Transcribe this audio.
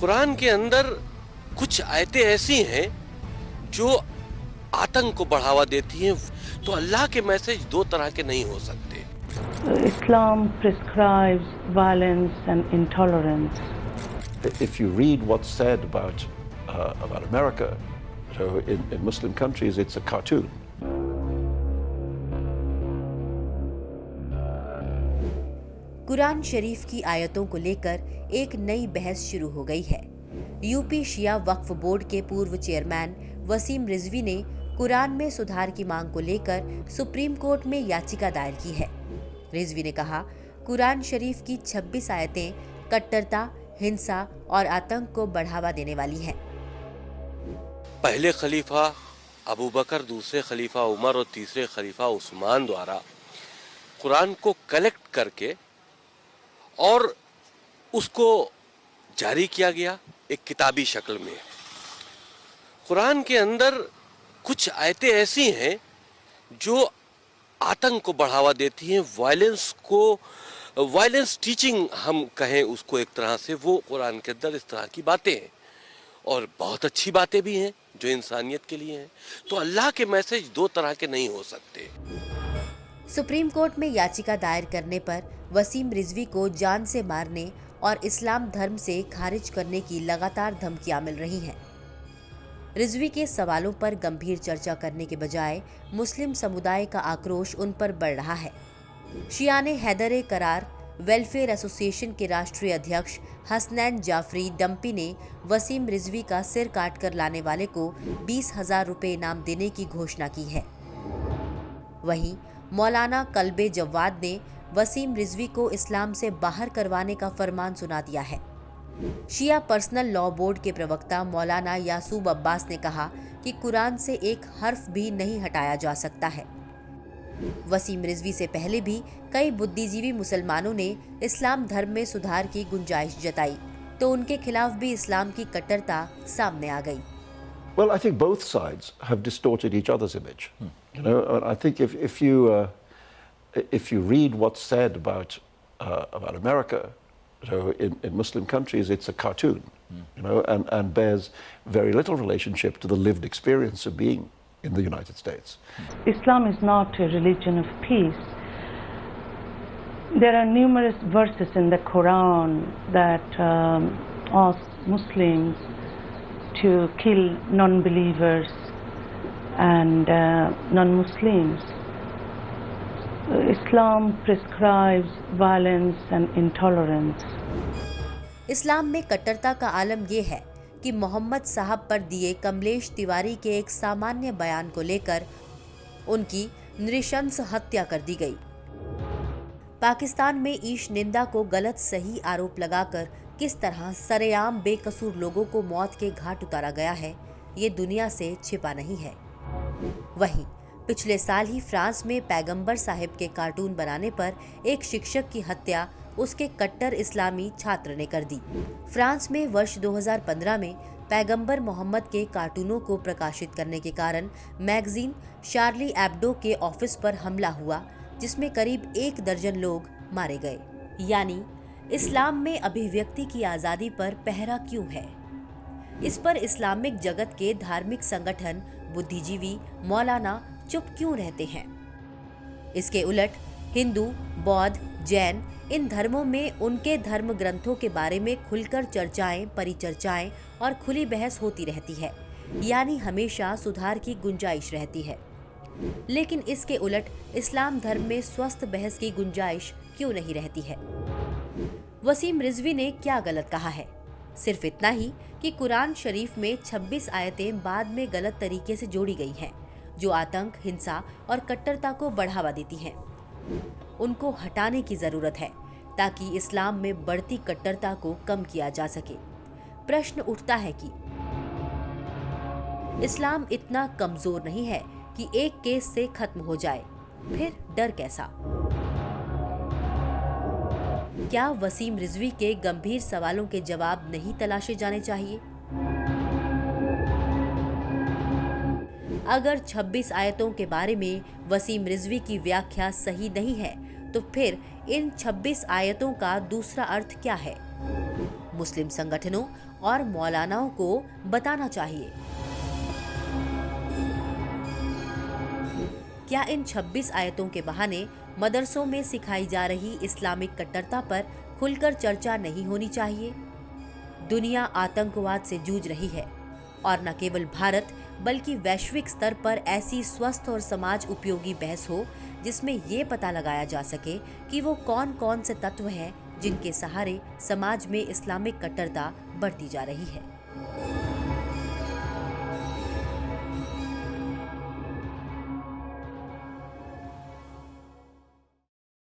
कुरान के अंदर कुछ आयतें ऐसी हैं जो आतंक को बढ़ावा देती हैं। तो अल्लाह के मैसेज दो तरह के नहीं हो सकते। Islam prescribes violence and intolerance. If you read what's said about America, so in Muslim countries, it's a cartoon. Quran शरीफ की आयतों को लेकर एक नई बहस शुरू हो गई है। यूपी शिया वक्फ बोर्ड के पूर्व चेयरमैन वसीम रिजवी ने कुरान में सुधार की मांग को लेकर सुप्रीम कोर्ट में याचिका दायर की है। रिजवी ने कहा, कुरान शरीफ की 26 आयतें कट्टरता, हिंसा और आतंक को बढ़ावा देने वाली हैं। पहले खलीफा अबू बकर, दूसरे खलीफा उमर और तीसरे खलीफा उस्मान द्वारा कुरान को कलेक्ट करके और उसको जारी किया गया एक किताबी शक्ल में। कुरान के अंदर कुछ आयतें ऐसी हैं जो आतंक को बढ़ावा देती हैं, वायलेंस टीचिंग हम कहें उसको एक तरह से, वो कुरान के अंदर इस तरह की बातें हैं और बहुत अच्छी बातें भी हैं जो इंसानियत के लिए हैं। तो अल्लाह के मैसेज दो तरह के नहीं हो सकते। सुप्रीम कोर्ट में याचिका दायर करने पर वसीम रिजवी को जान से मारने और इस्लाम धर्म से खारिज करने की लगातार धमकियां मिल रही हैं। रिजवी के सवालों पर गंभीर चर्चा करने के बजाय मुस्लिम समुदाय का आक्रोश उन पर बढ़ रहा है। शियाने हैदर करार वेलफेयर एसोसिएशन के राष्ट्रीय अध्यक्ष हसनैन जाफरी डम्पी ने वसीम रिजवी का सिर काट कर लाने वाले को 20,000 रुपए इनाम देने की घोषणा की है। वहीं मौलाना कल्बे जवाद ने वसीम रिजवी को इस्लाम से बाहर करवाने का फरमान सुना दिया है। शिया पर्सनल लॉ बोर्ड के प्रवक्ता मौलाना यासूब अब्बास ने कहा कि कुरान से एक हर्फ भी नहीं हटाया जा सकता है। वसीम रिजवी से पहले भी कई बुद्धिजीवी मुसलमानों ने इस्लाम धर्म में सुधार की गुंजाइश जताई, तो उनके खिलाफ भी इस्लाम की कट्टरता सामने आ गई। Well, I think both sides have distorted each other's image. You know, and I think if you read what's said about America, so in Muslim countries, it's a cartoon, you know, and bears very little relationship to the lived experience of being in the United States. Islam is not a religion of peace. There are numerous verses in the Quran that ask Muslims to kill non-believers and non-Muslims. Islam prescribes violence and intolerance. इस्लाम में कट्टरता का आलम यह है कि मोहम्मद साहब पर दिए कमलेश तिवारी के एक सामान्य बयान को लेकर उनकी नृशंस हत्या कर दी गई। पाकिस्तान में ईश निंदा को गलत सही आरोप लगाकर किस तरह सरेआम बेकसूर लोगों को मौत के घाट उतारा गया है, ये दुनिया से छिपा नहीं है। वहीं पिछले साल ही फ्रांस में पैगंबर साहिब के कार्टून बनाने पर एक शिक्षक की हत्या उसके कट्टर इस्लामी छात्र ने कर दी। फ्रांस में वर्ष 2015 में पैगंबर मोहम्मद के कार्टूनों को प्रकाशित करने के कारण मैगजीन शार्ली एब्डो के ऑफिस पर हमला हुआ, जिसमें करीब 1 दर्जन लोग मारे गए। यानी इस्लाम में अभिव्यक्ति की आज़ादी पर पहरा क्यों है? इस पर इस्लामिक जगत के धार्मिक संगठन, बुद्धिजीवी, मौलाना चुप क्यों रहते हैं? इसके उलट हिंदू, बौद्ध, जैन इन धर्मों में उनके धर्म ग्रंथों के बारे में खुलकर चर्चाएं, परिचर्चाएं और खुली बहस होती रहती है, यानी हमेशा सुधार की गुंजाइश रहती है। लेकिन इसके उलट इस्लाम धर्म में स्वस्थ बहस की गुंजाइश क्यों नहीं रहती है? वसीम रिजवी ने क्या गलत कहा है? सिर्फ इतना ही कि कुरान शरीफ में 26 आयतें बाद में गलत तरीके से जोड़ी गई हैं, जो आतंक, हिंसा और कट्टरता को बढ़ावा देती हैं। उनको हटाने की जरूरत है ताकि इस्लाम में बढ़ती कट्टरता को कम किया जा सके। प्रश्न उठता है कि इस्लाम इतना कमजोर नहीं है कि एक केस से खत्म हो जाए, फिर डर कैसा? क्या वसीम रिजवी के गंभीर सवालों के जवाब नहीं तलाशे जाने चाहिए? अगर 26 आयतों के बारे में वसीम रिजवी की व्याख्या सही नहीं है, तो फिर इन 26 आयतों का दूसरा अर्थ क्या है? मुस्लिम संगठनों और मौलानाओं को बताना चाहिए। क्या इन 26 आयतों के बहाने मदरसों में सिखाई जा रही इस्लामिक कट्टरता पर खुलकर चर्चा नहीं होनी चाहिए? दुनिया आतंकवाद से जूझ रही है और न केवल भारत बल्कि वैश्विक स्तर पर ऐसी स्वस्थ और समाज उपयोगी बहस हो जिसमें ये पता लगाया जा सके कि वो कौन कौन से तत्व हैं जिनके सहारे समाज में इस्लामिक कट्टरता बढ़ती जा रही है।